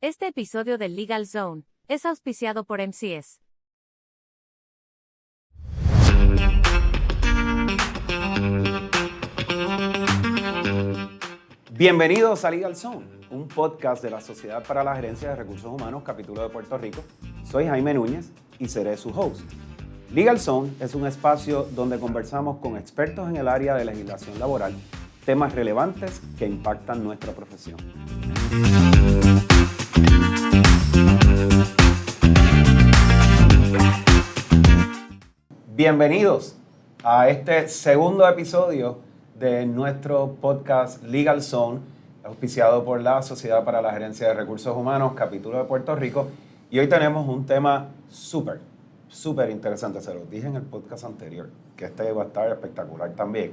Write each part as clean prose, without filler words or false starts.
Este episodio del Legal Zone es auspiciado por MCS. Bienvenidos a Legal Zone, un podcast de la Sociedad para la Gerencia de Recursos Humanos, capítulo de Puerto Rico. Soy Jaime Núñez y seré su host. Legal Zone es un espacio donde conversamos con expertos en el área de legislación laboral, temas relevantes que impactan nuestra profesión. Bienvenidos a este segundo episodio de nuestro podcast Legal Zone, auspiciado por la Sociedad para la Gerencia de Recursos Humanos, capítulo de Puerto Rico. Y hoy tenemos un tema súper interesante. Se lo dije en el podcast anterior, que este va a estar espectacular también.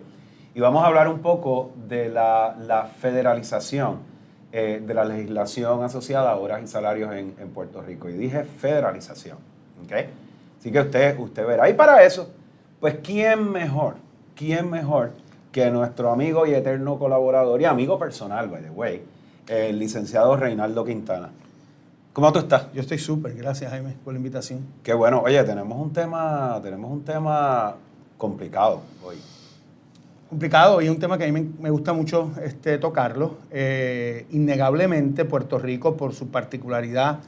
Y vamos a hablar un poco de la federalización de la legislación asociada a horas y salarios en Puerto Rico. Y dije federalización, ¿ok? Así que usted verá. Y para eso, pues, ¿quién mejor que nuestro amigo y eterno colaborador y amigo personal, by the way, el licenciado Reinaldo Quintana? ¿Cómo tú estás? Yo estoy súper, gracias Jaime por la invitación. Qué bueno. Oye, tenemos un tema complicado hoy. Complicado y un tema que a mí me gusta mucho tocarlo. Innegablemente Puerto Rico, por su particularidad,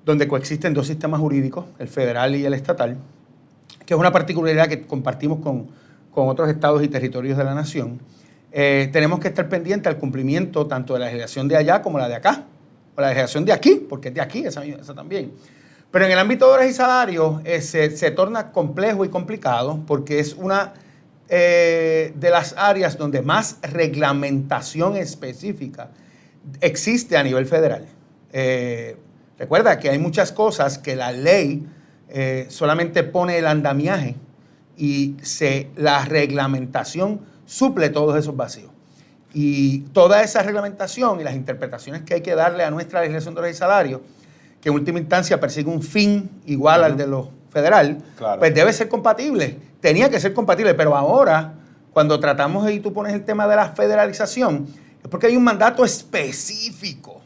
donde coexisten dos sistemas jurídicos, el federal y el estatal, que es una particularidad que compartimos con otros estados y territorios de la nación, tenemos que estar pendientes al cumplimiento tanto de la legislación de allá como la de acá, o la legislación de aquí, porque es de aquí esa también. Pero en el ámbito de horas y salarios se torna complejo y complicado porque es una de las áreas donde más reglamentación específica existe a nivel federal. Recuerda que hay muchas cosas que la ley solamente pone el andamiaje y la reglamentación suple todos esos vacíos. Y toda esa reglamentación y las interpretaciones que hay que darle a nuestra legislación de horas y salarios, que en última instancia persigue un fin igual al de lo federal, claro, pues debe ser compatible. Tenía que ser compatible, pero ahora, cuando tratamos y tú pones el tema de la federalización, es porque hay un mandato específico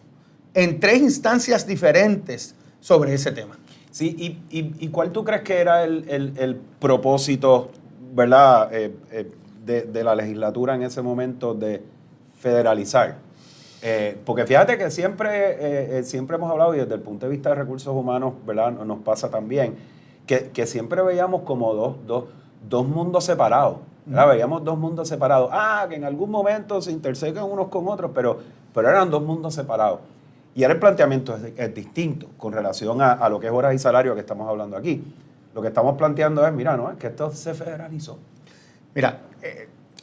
en 3 instancias diferentes sobre ese tema. Sí, ¿y cuál tú crees que era el propósito, ¿verdad?, de la legislatura en ese momento de federalizar? Porque fíjate que siempre hemos hablado, y desde el punto de vista de recursos humanos, ¿verdad?, nos pasa también, que siempre veíamos como dos mundos separados, ¿verdad? Veíamos 2 mundos separados. Que en algún momento se intersecan unos con otros, pero eran 2 mundos separados. Y ahora el planteamiento es distinto con relación a lo que es horas y salario que estamos hablando aquí. Lo que estamos planteando es, mira, no, es que esto se federalizó. Mira,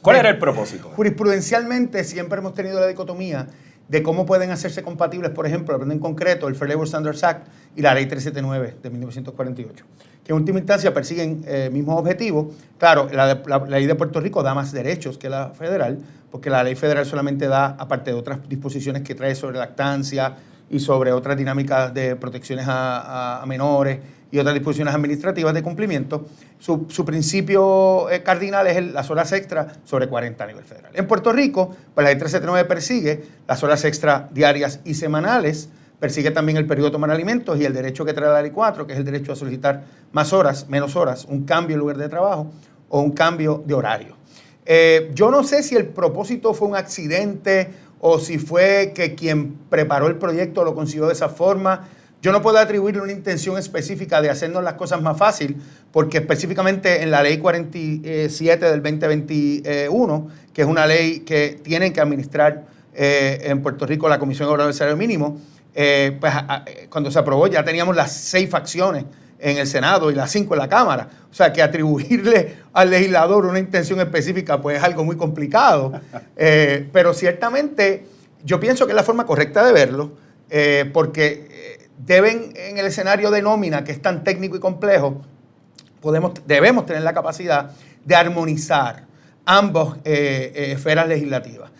¿cuál era el propósito? Jurisprudencialmente siempre hemos tenido la dicotomía de cómo pueden hacerse compatibles, por ejemplo, hablando en concreto, el Fair Labor Standards Act y la Ley 379 de 1948, que en última instancia persiguen mismos objetivos. Claro, la ley de Puerto Rico da más derechos que la federal, porque la ley federal solamente da, aparte de otras disposiciones que trae sobre lactancia y sobre otras dinámicas de protecciones a menores y otras disposiciones administrativas de cumplimiento, su principio cardinal es las horas extras sobre 40 a nivel federal. En Puerto Rico, pues la ley 379 persigue las horas extra diarias y semanales, persigue también el periodo de tomar alimentos y el derecho que trae la ley 4, que es el derecho a solicitar más horas, menos horas, un cambio en lugar de trabajo o un cambio de horario. Yo no sé si el propósito fue un accidente o si fue que quien preparó el proyecto lo consiguió de esa forma. Yo no puedo atribuirle una intención específica de hacernos las cosas más fácil, porque específicamente en la ley 47 del 2021, que es una ley que tienen que administrar en Puerto Rico la Comisión Obrera del Salario Mínimo, pues cuando se aprobó ya teníamos las 6 facciones en el Senado y las 5 en la Cámara. O sea, que atribuirle al legislador una intención específica pues es algo muy complicado. Pero ciertamente yo pienso que es la forma correcta de verlo, porque deben, en el escenario de nómina, que es tan técnico y complejo, debemos tener la capacidad de armonizar ambas esferas legislativas.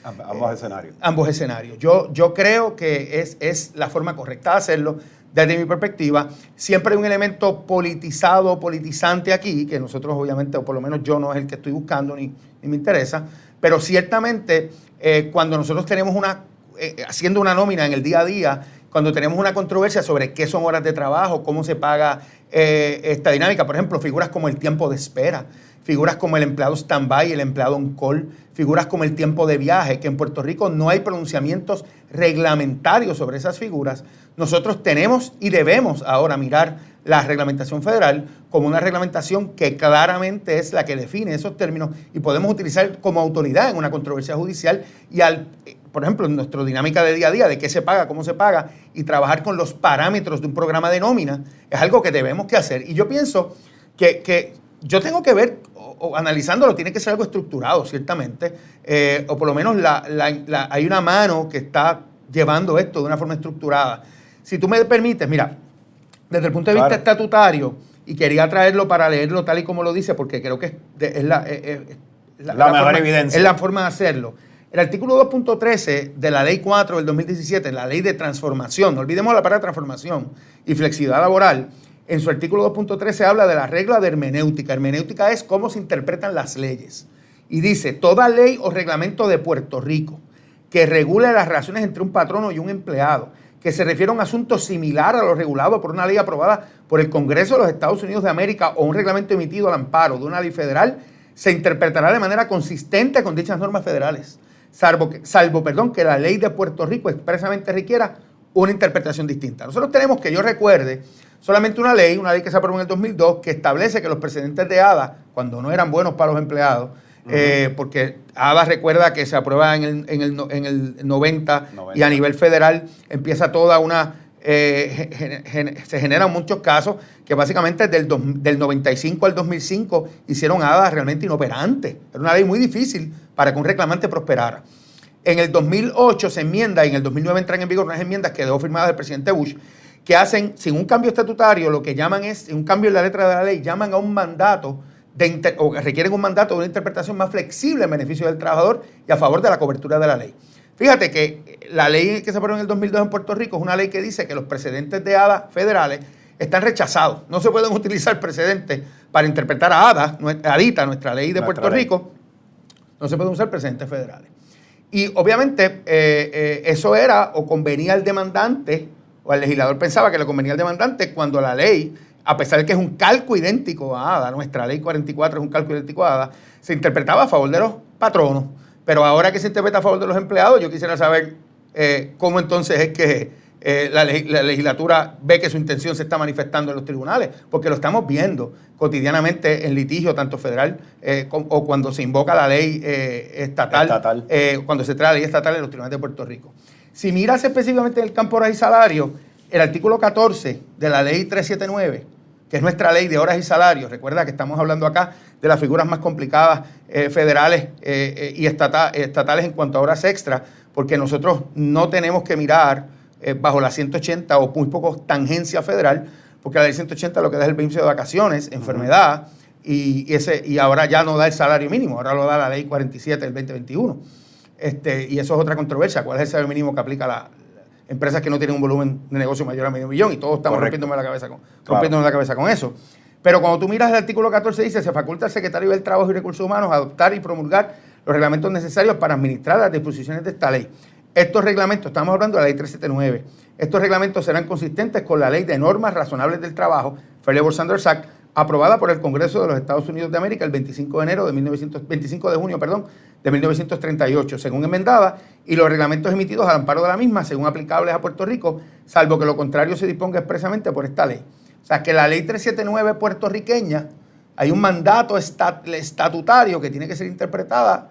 Ambos escenarios. Yo creo que es la forma correcta de hacerlo. Desde mi perspectiva, siempre hay un elemento politizado, politizante aquí, que nosotros obviamente, o por lo menos yo no es el que estoy buscando ni me interesa, pero ciertamente cuando nosotros tenemos haciendo una nómina en el día a día cuando tenemos una controversia sobre qué son horas de trabajo, cómo se paga esta dinámica. Por ejemplo, figuras como el tiempo de espera, figuras como el empleado stand-by, el empleado on-call, figuras como el tiempo de viaje, que en Puerto Rico no hay pronunciamientos reglamentarios sobre esas figuras. Nosotros tenemos y debemos ahora mirar la reglamentación federal como una reglamentación que claramente es la que define esos términos y podemos utilizar como autoridad en una controversia judicial y por ejemplo, en nuestra dinámica de día a día, de qué se paga, cómo se paga, y trabajar con los parámetros de un programa de nómina, es algo que debemos que hacer. Y yo pienso que yo tengo que ver, o analizándolo, tiene que ser algo estructurado, ciertamente, o por lo menos hay una mano que está llevando esto de una forma estructurada. Si tú me permites, mira, desde el punto de vista estatutario, y quería traerlo para leerlo tal y como lo dice, porque creo que es la mejor forma, evidencia. es la forma de hacerlo. El artículo 2.13 de la Ley 4 del 2017, la Ley de Transformación, no olvidemos la palabra transformación y flexibilidad laboral, en su artículo 2.13 habla de la regla de hermenéutica. Hermenéutica es cómo se interpretan las leyes. Y dice, toda ley o reglamento de Puerto Rico que regule las relaciones entre un patrono y un empleado, que se refiere a un asunto similar a lo regulado por una ley aprobada por el Congreso de los Estados Unidos de América o un reglamento emitido al amparo de una ley federal, se interpretará de manera consistente con dichas normas federales, salvo que la ley de Puerto Rico expresamente requiera una interpretación distinta. Nosotros tenemos, que yo recuerde, solamente una ley que se aprobó en el 2002, que establece que los precedentes de ADA, cuando no eran buenos para los empleados, porque ADA recuerda que se aprueba en el 90 y a nivel federal empieza toda una... se generan muchos casos que básicamente del 95 al 2005 hicieron ADA realmente inoperante. Era una ley muy difícil para que un reclamante prosperara. En el 2008 se enmienda y en el 2009 entran en vigor unas enmiendas que dejó firmadas el presidente Bush, que hacen, sin un cambio estatutario, lo que llaman es, un cambio en la letra de la ley, llaman a un mandato o requieren un mandato de una interpretación más flexible en beneficio del trabajador y a favor de la cobertura de la ley. Fíjate que la ley que se aprobó en el 2002 en Puerto Rico es una ley que dice que los precedentes de ADA federales están rechazados. No se pueden utilizar precedentes para interpretar a ADITA, nuestra ley de Puerto Rico. No se pueden usar precedentes federales. Y obviamente eso era o convenía al demandante, o el legislador pensaba que le convenía al demandante cuando la ley, a pesar de que es un calco idéntico a ADA, nuestra ley 44 es un calco idéntico a ADA, se interpretaba a favor de los patronos. Pero ahora que se interpreta a favor de los empleados, yo quisiera saber cómo entonces es que la legislatura ve que su intención se está manifestando en los tribunales, porque lo estamos viendo cotidianamente en litigio, tanto federal o cuando se invoca la ley estatal. Cuando se trae la ley estatal en los tribunales de Puerto Rico. Si miras específicamente en el campo de horas y salarios, el artículo 14 de la ley 379, que es nuestra ley de horas y salarios, recuerda que estamos hablando acá de las figuras más complicadas federales y estatales en cuanto a horas extra, porque nosotros no tenemos que mirar bajo la 180 o muy poco tangencia federal, porque la ley 180 lo que da es el beneficio de vacaciones, enfermedad, y ahora ya no da el salario mínimo, ahora lo da la ley 47 del 2021. Y eso es otra controversia, ¿cuál es el salario mínimo que aplica a las empresas que no tienen un volumen de negocio mayor a $500,000? Y todos estamos rompiéndonos la cabeza con eso. Pero cuando tú miras el artículo 14 dice, se faculta al secretario del Trabajo y Recursos Humanos a adoptar y promulgar los reglamentos necesarios para administrar las disposiciones de esta ley. Estos reglamentos, estamos hablando de la ley 379, estos reglamentos serán consistentes con la Ley de Normas Razonables del Trabajo, Fair Labor Standards Act, aprobada por el Congreso de los Estados Unidos de América el 25 de junio de 1938, según enmendada, y los reglamentos emitidos al amparo de la misma, según aplicables a Puerto Rico, salvo que lo contrario se disponga expresamente por esta ley. O sea, que la ley 379 puertorriqueña, hay un mandato estatutario que tiene que ser interpretada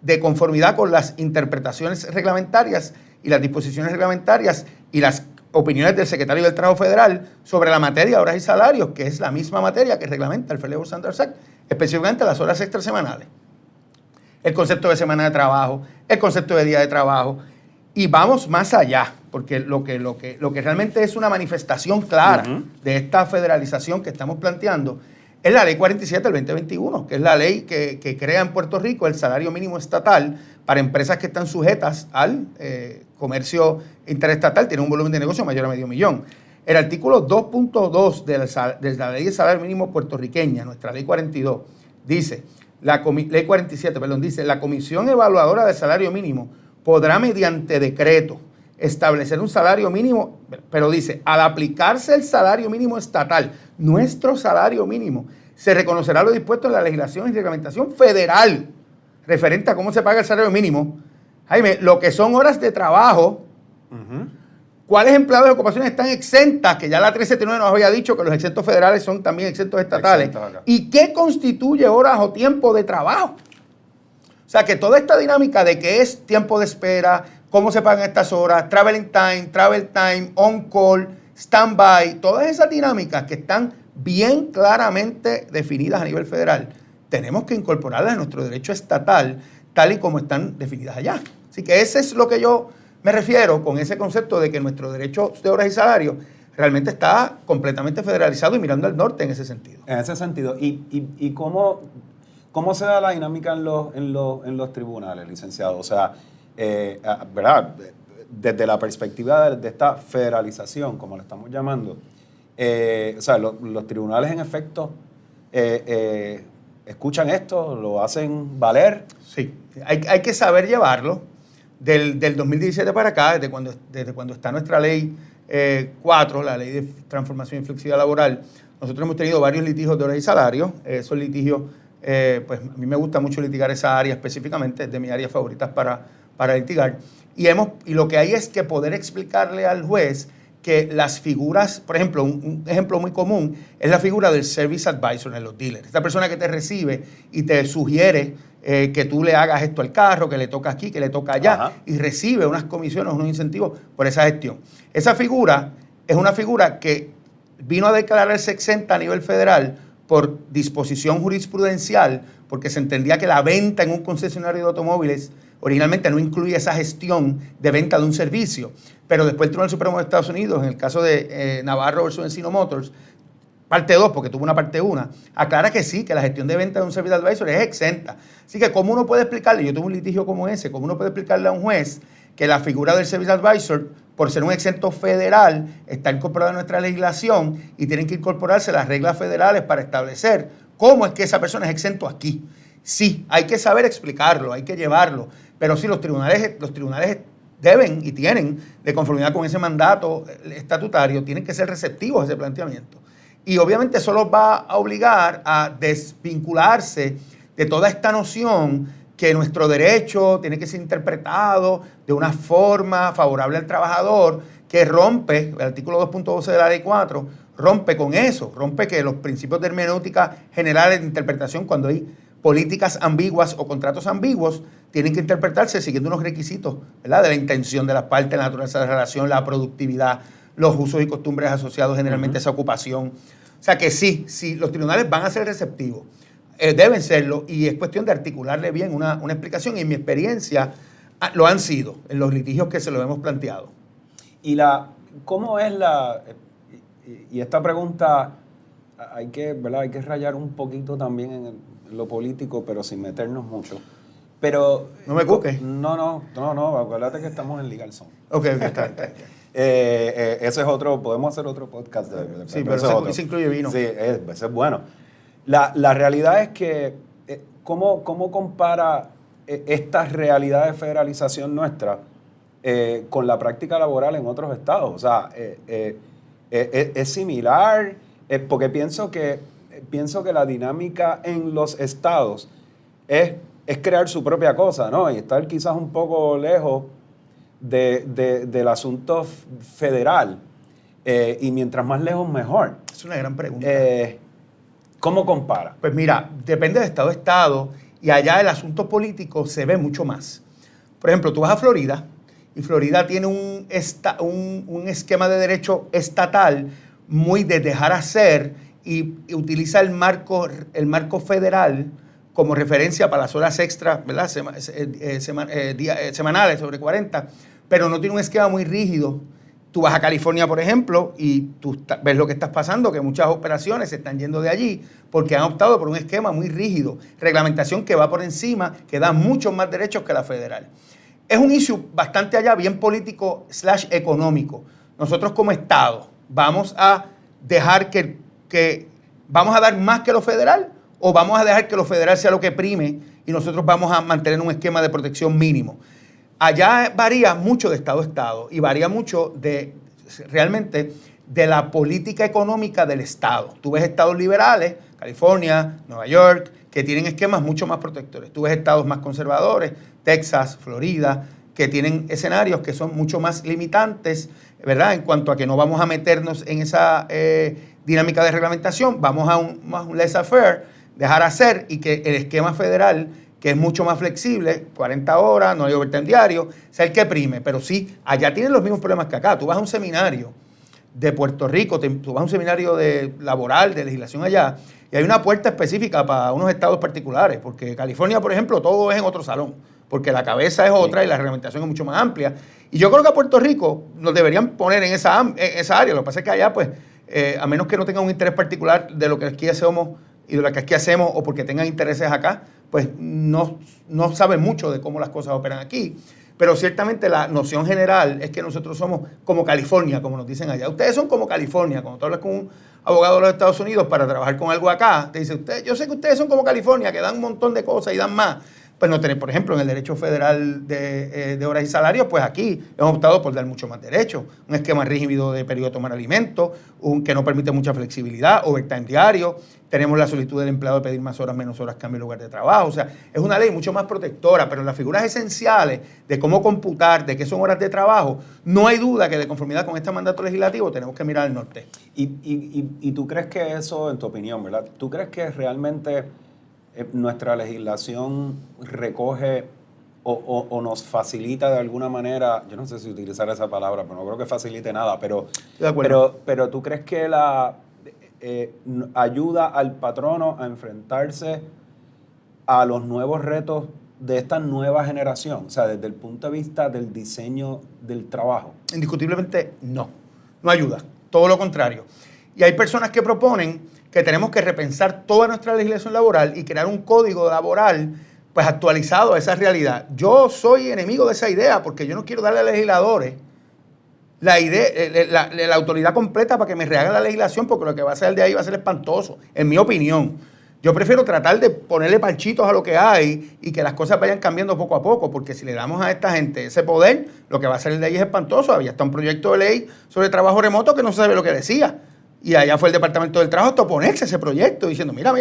de conformidad con las interpretaciones reglamentarias y las disposiciones reglamentarias y las opiniones del secretario del Trabajo Federal sobre la materia de horas y salarios, que es la misma materia que reglamenta el Fair Labor Standards Act, específicamente las horas extras semanales, el concepto de semana de trabajo, el concepto de día de trabajo, y vamos más allá, porque lo que realmente es una manifestación clara de esta federalización que estamos planteando es la Ley 47 del 2021, que es la ley que crea en Puerto Rico el salario mínimo estatal para empresas que están sujetas al comercio interestatal, tienen un volumen de negocio mayor a $500,000. El artículo 2.2 de la Ley de Salario Mínimo puertorriqueña, nuestra Ley 42, dice, Ley 47, dice, la Comisión Evaluadora del Salario Mínimo podrá mediante decreto establecer un salario mínimo, pero dice, al aplicarse el salario mínimo estatal, nuestro salario mínimo, se reconocerá lo dispuesto en la legislación y reglamentación federal referente a cómo se paga el salario mínimo. Jaime, lo que son horas de trabajo, cuáles empleados de ocupaciones están exentas, que ya la 379 nos había dicho que los exentos federales son también exentos estatales, y qué constituye horas o tiempo de trabajo. O sea, que toda esta dinámica de qué es tiempo de espera, cómo se pagan estas horas, travel time, on-call, stand-by, todas esas dinámicas que están bien claramente definidas a nivel federal, tenemos que incorporarlas en nuestro derecho estatal, tal y como están definidas allá. Así que ese es lo que yo me refiero con ese concepto de que nuestro derecho de horas y salarios realmente está completamente federalizado y mirando al norte en ese sentido. En ese sentido. ¿Y cómo se da la dinámica en los tribunales, licenciado? O sea, ¿verdad? Desde la perspectiva de esta federalización, como le estamos llamando, o sea, los tribunales en efecto escuchan esto, lo hacen valer. Sí, hay que saber llevarlo. Del 2017 para acá, desde cuando está nuestra ley 4, la ley de transformación y flexibilidad laboral, nosotros hemos tenido varios litigios de horas y salarios. Esos litigios, pues a mí me gusta mucho litigar esa área específicamente, es de mis áreas favoritas para litigar. Y lo que hay es que poder explicarle al juez que las figuras, por ejemplo, un ejemplo muy común es la figura del service advisor en los dealers. Esta persona que te recibe y te sugiere que tú le hagas esto al carro, que le toca aquí, que le toca allá, ajá, y recibe unas comisiones, unos incentivos por esa gestión. Esa figura es una figura que vino a declararse exenta a nivel federal por disposición jurisprudencial, porque se entendía que la venta en un concesionario de automóviles originalmente no incluía esa gestión de venta de un servicio. Pero después el Tribunal Supremo de Estados Unidos, en el caso de Navarro versus Encino Motors, parte 2, porque tuvo una parte 1, aclara que sí, que la gestión de venta de un service advisor es exenta. Así que, ¿cómo uno puede explicarle? Yo tuve un litigio como ese, ¿cómo uno puede explicarle a un juez que la figura del service advisor, por ser un exento federal, está incorporada en nuestra legislación y tienen que incorporarse las reglas federales para establecer cómo es que esa persona es exento aquí? Sí, hay que saber explicarlo, hay que llevarlo, pero sí, los tribunales deben y tienen, de conformidad con ese mandato estatutario, tienen que ser receptivos a ese planteamiento. Y obviamente eso los va a obligar a desvincularse de toda esta noción que nuestro derecho tiene que ser interpretado de una forma favorable al trabajador, que rompe, el artículo 2.12 de la Ley 4, rompe con eso, rompe que los principios de hermenéutica generales de interpretación, cuando hay políticas ambiguas o contratos ambiguos, tienen que interpretarse siguiendo unos requisitos, ¿verdad?, de la intención de las partes, la naturaleza de la relación, la productividad, los usos y costumbres asociados generalmente a esa ocupación. O sea que sí, los tribunales van a ser receptivos, deben serlo, y es cuestión de articularle bien una explicación, y en mi experiencia lo han sido en los litigios que se lo hemos planteado. ¿Cómo es y esta pregunta hay que rayar un poquito también en lo político, pero sin meternos mucho. Pero no me cuques. No, acuérdate que estamos en Legal Zone. Ok, está. Ese es otro, podemos hacer otro podcast. Sí, pero ese incluye vino. Sí, ese es bueno. La realidad es que, ¿cómo compara esta realidad de federalización nuestra con la práctica laboral en otros estados? O sea, ¿es similar? Porque pienso que la dinámica en los estados es crear su propia cosa, ¿no? Y estar quizás un poco lejos del asunto federal. Y mientras más lejos, mejor. Es una gran pregunta. ¿Cómo compara? Pues mira, depende de estado a estado, y allá el asunto político se ve mucho más. Por ejemplo, tú vas a Florida, y Florida tiene un esquema de derecho estatal muy de dejar hacer, y utiliza el marco federal como referencia para las horas extras, ¿verdad?, semanales sobre 40, pero no tiene un esquema muy rígido. Tú vas a California, por ejemplo, y tú ves lo que está pasando, que muchas operaciones se están yendo de allí porque han optado por un esquema muy rígido, reglamentación que va por encima, que da muchos más derechos que la federal. Es un issue bastante allá, bien político / económico. Nosotros como Estado vamos a dejar ¿vamos a dar más que lo federal, o vamos a dejar que lo federal sea lo que prime y nosotros vamos a mantener un esquema de protección mínimo? allá varía mucho de estado a estado y varía mucho realmente de la política económica del estado. Tú ves estados liberales, California, Nueva York, que tienen esquemas mucho más protectores. Tú ves estados más conservadores, Texas, Florida, que tienen escenarios que son mucho más limitantes, ¿verdad? En cuanto a que no vamos a meternos en esa dinámica de reglamentación, vamos a un laissez-faire, dejar hacer, y que el esquema federal, que es mucho más flexible, 40 horas, no hay overtime diario, sea el que prime. Pero sí, allá tienen los mismos problemas que acá. Tú vas a un seminario de Puerto Rico, tú vas a un seminario laboral, de legislación allá, y hay una puerta específica para unos estados particulares, porque California, por ejemplo, todo es en otro salón, porque la cabeza es otra y la reglamentación es mucho más amplia. Y yo creo que a Puerto Rico nos deberían poner en esa área. Lo que pasa es que allá, pues, a menos que no tengan un interés particular de lo que aquí hacemos y de lo que aquí hacemos, o porque tengan intereses acá, pues no saben mucho de cómo las cosas operan aquí. Pero ciertamente la noción general es que nosotros somos como California, como nos dicen allá. Ustedes son como California. Cuando tú hablas con un abogado de los Estados Unidos para trabajar con algo acá, te dice, yo sé que ustedes son como California, que dan un montón de cosas y dan más. Pues no tenés, por ejemplo, en el derecho federal de horas y salarios, pues aquí hemos optado por dar mucho más derechos. Un esquema rígido de periodo de tomar alimentos, que no permite mucha flexibilidad, overtime diario. Tenemos la solicitud del empleado de pedir más horas, menos horas, cambio de lugar de trabajo. O sea, es una ley mucho más protectora, pero en las figuras esenciales de cómo computar, de qué son horas de trabajo, no hay duda que de conformidad con este mandato legislativo tenemos que mirar al norte. ¿Y tú crees que eso, en tu opinión, ¿verdad? ¿Tú crees que realmente nuestra legislación recoge o nos facilita de alguna manera, yo no sé si utilizar esa palabra, pero no creo que facilite nada, pero ¿tú crees que ayuda al patrono a enfrentarse a los nuevos retos de esta nueva generación? O sea, desde el punto de vista del diseño del trabajo. Indiscutiblemente no ayuda, todo lo contrario. Y hay personas que proponen que tenemos que repensar toda nuestra legislación laboral y crear un código laboral pues actualizado a esa realidad. Yo soy enemigo de esa idea porque yo no quiero darle a legisladores la autoridad completa para que me rehagan la legislación, porque lo que va a hacer de ahí va a ser espantoso, en mi opinión. Yo prefiero tratar de ponerle parchitos a lo que hay y que las cosas vayan cambiando poco a poco, porque si le damos a esta gente ese poder, lo que va a salir de ahí es espantoso. Había hasta un proyecto de ley sobre trabajo remoto que no se sabe lo que decía. Y allá fue el Departamento del Trabajo a oponerse a ese proyecto, diciendo, mira,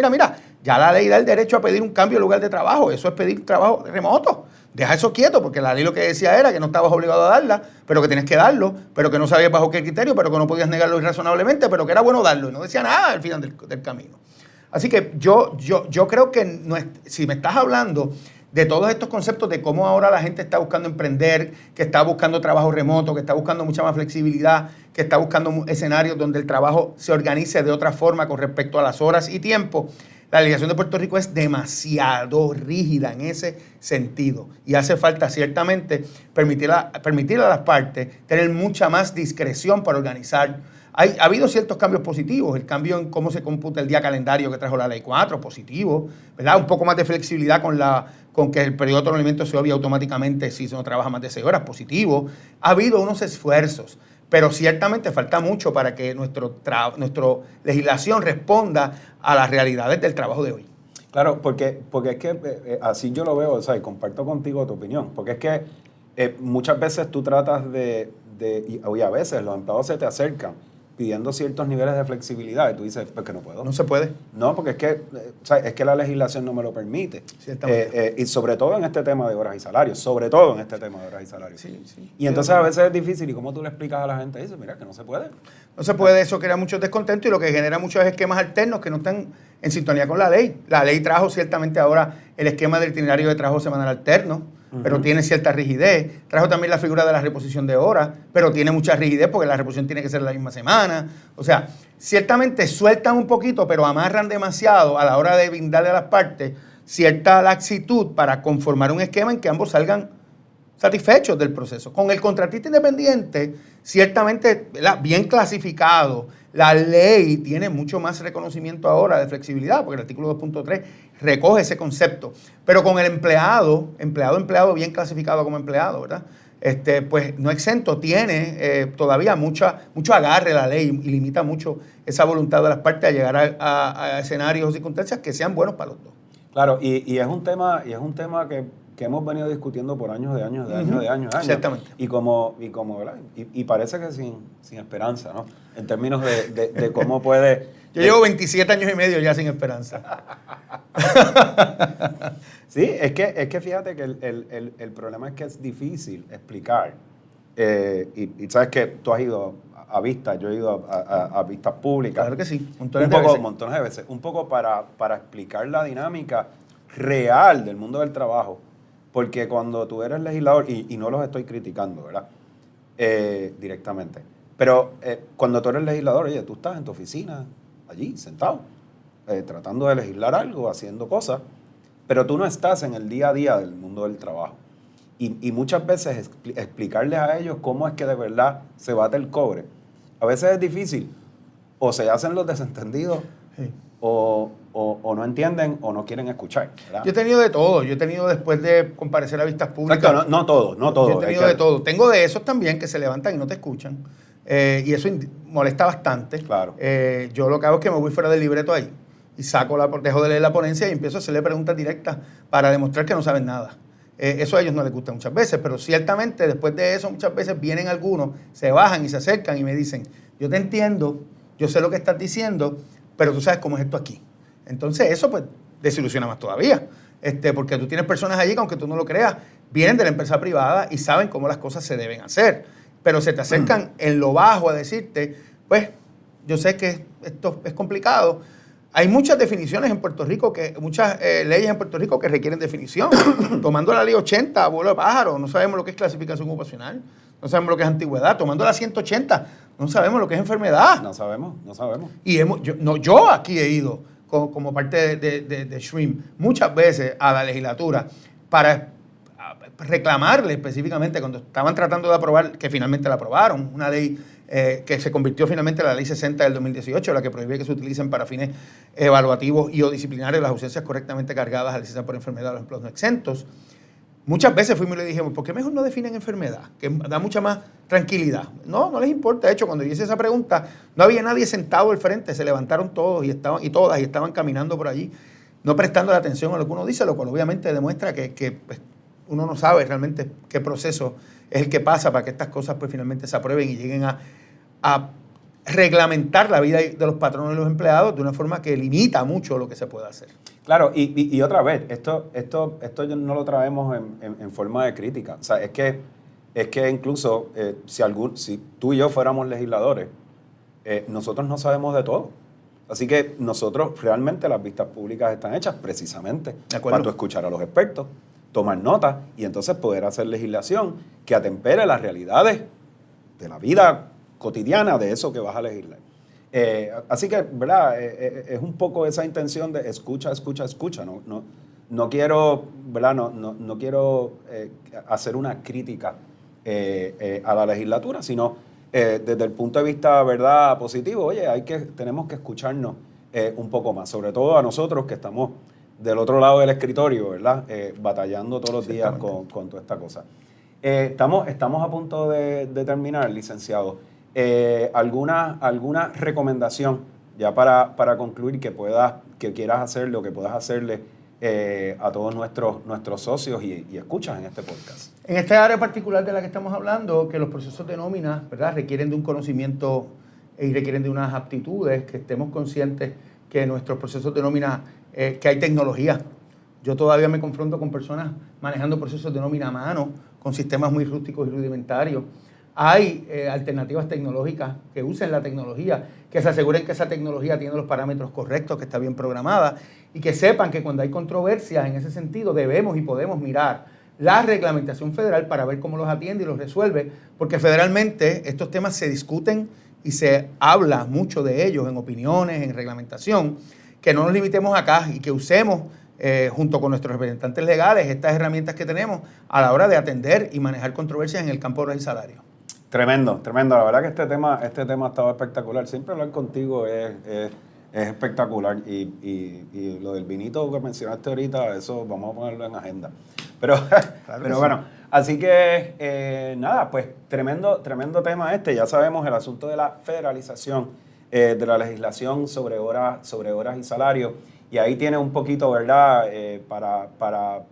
ya la ley da el derecho a pedir un cambio de lugar de trabajo. Eso es pedir trabajo remoto. Deja eso quieto, porque la ley lo que decía era que no estabas obligado a darla, pero que tenías que darlo, pero que no sabías bajo qué criterio, pero que no podías negarlo irrazonablemente, pero que era bueno darlo. Y no decía nada al final del camino. Así que yo creo que si me estás hablando de todos estos conceptos de cómo ahora la gente está buscando emprender, que está buscando trabajo remoto, que está buscando mucha más flexibilidad, que está buscando escenarios donde el trabajo se organice de otra forma con respecto a las horas y tiempo, la legislación de Puerto Rico es demasiado rígida en ese sentido. Y hace falta ciertamente permitirle a las partes tener mucha más discreción para organizar. Ha habido ciertos cambios positivos, el cambio en cómo se computa el día calendario que trajo la Ley 4, positivo, ¿verdad? Un poco más de flexibilidad con que el periodo de tornamiento se obvia automáticamente si se no trabaja más de 6 horas, positivo. Ha habido unos esfuerzos, pero ciertamente falta mucho para que nuestra legislación responda a las realidades del trabajo de hoy. Claro, porque es que así yo lo veo, o sea, y comparto contigo tu opinión, porque es que muchas veces tú tratas y a veces los empleados se te acercan pidiendo ciertos niveles de flexibilidad y tú dices, pues que no puedo. No se puede. No, porque es que la legislación no me lo permite. Y sobre todo en este tema de horas y salarios, Sí. Y entonces a veces es difícil, ¿y cómo tú le explicas a la gente? Dice, mira, que no se puede. No se puede, eso crea mucho descontento y lo que genera muchos esquemas alternos que no están en sintonía con la ley. La ley trajo ciertamente ahora el esquema del itinerario de trabajo semanal alterno, pero tiene cierta rigidez. Trajo también la figura de la reposición de horas, pero tiene mucha rigidez porque la reposición tiene que ser la misma semana. O sea, ciertamente sueltan un poquito, pero amarran demasiado a la hora de brindarle a las partes cierta laxitud para conformar un esquema en que ambos salgan satisfechos del proceso. Con el contratista independiente, ciertamente, ¿verdad?, bien clasificado, la ley tiene mucho más reconocimiento ahora de flexibilidad, porque el artículo 2.3 recoge ese concepto. Pero con el empleado bien clasificado como empleado, ¿verdad?, pues no exento, tiene todavía mucho agarre la ley y limita mucho esa voluntad de las partes a llegar a escenarios o circunstancias que sean buenos para los dos. Claro, y es un tema que que hemos venido discutiendo por años. Exactamente. Y ¿verdad? Y parece que sin esperanza, ¿no? En términos de cómo puede... Yo llevo 27 años y medio ya sin esperanza. Sí, es que fíjate que el problema es que es difícil explicar. Y sabes que tú has ido a vistas, yo he ido a vistas públicas. Claro que sí, montones de veces. Un poco para explicar la dinámica real del mundo del trabajo. Porque cuando tú eres legislador, y no los estoy criticando, ¿verdad? Directamente. Pero cuando tú eres legislador, oye, tú estás en tu oficina, allí, sentado, tratando de legislar algo, haciendo cosas, pero tú no estás en el día a día del mundo del trabajo. Y muchas veces explicarles a ellos cómo es que de verdad se bate el cobre. A veces es difícil. O se hacen los desentendidos, sí, o no entienden o no quieren escuchar, ¿verdad? Yo he tenido de todo. Yo he tenido, después de comparecer a vistas públicas... Exacto, no todo. Yo he tenido de todo. Tengo de esos también que se levantan y no te escuchan. Y eso molesta bastante. Claro. Yo lo que hago es que me voy fuera del libreto ahí y dejo de leer la ponencia y empiezo a hacerle preguntas directas para demostrar que no saben nada. Eso a ellos no les gusta muchas veces, pero ciertamente después de eso muchas veces vienen algunos, se bajan y se acercan y me dicen, yo te entiendo, yo sé lo que estás diciendo, pero tú sabes cómo es esto aquí. Entonces eso pues desilusiona más todavía, porque tú tienes personas allí que aunque tú no lo creas, vienen de la empresa privada y saben cómo las cosas se deben hacer, pero se te acercan en lo bajo a decirte, pues yo sé que esto es complicado. Hay muchas definiciones en Puerto Rico, muchas leyes en Puerto Rico que requieren definición. Tomando la ley 80, vuelo de pájaro, no sabemos lo que es clasificación ocupacional, no sabemos lo que es antigüedad. Tomando la 180, no sabemos lo que es enfermedad. No sabemos. Y yo aquí he ido como parte de SHRIM muchas veces a la legislatura para reclamarle específicamente cuando estaban tratando de aprobar, que finalmente la aprobaron, una ley que se convirtió finalmente en la ley 60 del 2018, la que prohíbe que se utilicen para fines evaluativos y o disciplinarios las ausencias correctamente cargadas a licencia por enfermedad de los empleados no exentos. Muchas veces fuimos y le dijimos, ¿por qué mejor no definen enfermedad? Que da mucha más tranquilidad. No les importa. De hecho, cuando yo hice esa pregunta, no había nadie sentado al frente, se levantaron todos y estaban caminando por allí, no prestando la atención a lo que uno dice, lo cual obviamente demuestra que pues, uno no sabe realmente qué proceso es el que pasa para que estas cosas pues finalmente se aprueben y lleguen a reglamentar la vida de los patronos y los empleados de una forma que limita mucho lo que se puede hacer. Claro, y otra vez, esto no lo traemos en forma de crítica. O sea, es que incluso si tú y yo fuéramos legisladores, nosotros no sabemos de todo. Así que nosotros realmente las vistas públicas están hechas precisamente para tú escuchar a los expertos, tomar notas y entonces poder hacer legislación que atempere las realidades de la vida cotidiana de eso que vas a legislar. Así que, ¿verdad? Es un poco esa intención de escucha. No quiero, ¿verdad? No quiero hacer una crítica a la legislatura, sino desde el punto de vista, ¿verdad?, positivo. Oye, tenemos que escucharnos un poco más, sobre todo a nosotros que estamos del otro lado del escritorio, ¿verdad? Batallando todos los días con toda esta cosa. Estamos a punto de terminar, licenciado. ¿Alguna recomendación ya para concluir que quieras hacerle o que puedas hacerle a todos nuestros socios y escuchas en este podcast? En esta área particular de la que estamos hablando, que los procesos de nómina, ¿verdad?, requieren de un conocimiento y requieren de unas aptitudes, que estemos conscientes que nuestros procesos de nómina, que hay tecnología. Yo todavía me confronto con personas manejando procesos de nómina a mano, con sistemas muy rústicos y rudimentarios. Hay alternativas tecnológicas que usen la tecnología, que se aseguren que esa tecnología tiene los parámetros correctos, que está bien programada y que sepan que cuando hay controversias en ese sentido debemos y podemos mirar la reglamentación federal para ver cómo los atiende y los resuelve, porque federalmente estos temas se discuten y se habla mucho de ellos en opiniones, en reglamentación, que no nos limitemos acá y que usemos junto con nuestros representantes legales estas herramientas que tenemos a la hora de atender y manejar controversias en el campo de horas y salarios. Tremendo. La verdad que este tema ha estado espectacular. Siempre hablar contigo es espectacular. Y lo del vinito que mencionaste ahorita, eso vamos a ponerlo en agenda. Pero bueno, sí. Así que nada, pues tremendo tema este. Ya sabemos el asunto de la federalización de la legislación sobre horas y salarios. Y ahí tiene un poquito, ¿verdad?, para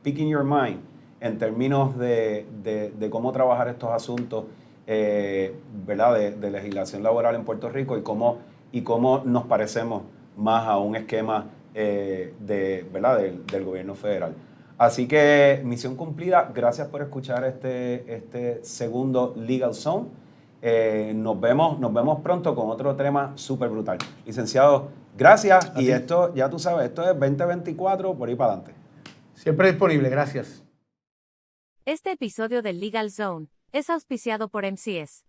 picking your mind en términos de cómo trabajar estos asuntos, ¿verdad? De legislación laboral en Puerto Rico y cómo nos parecemos más a un esquema ¿verdad? Del gobierno federal. Así que misión cumplida. Gracias por escuchar este segundo Legal Zone. Nos vemos pronto con otro tema súper brutal. Licenciado, gracias. Y esto, ya tú sabes, esto es 2024 por ahí para adelante. Siempre disponible, gracias. Este episodio del Legal Zone es auspiciado por MCS.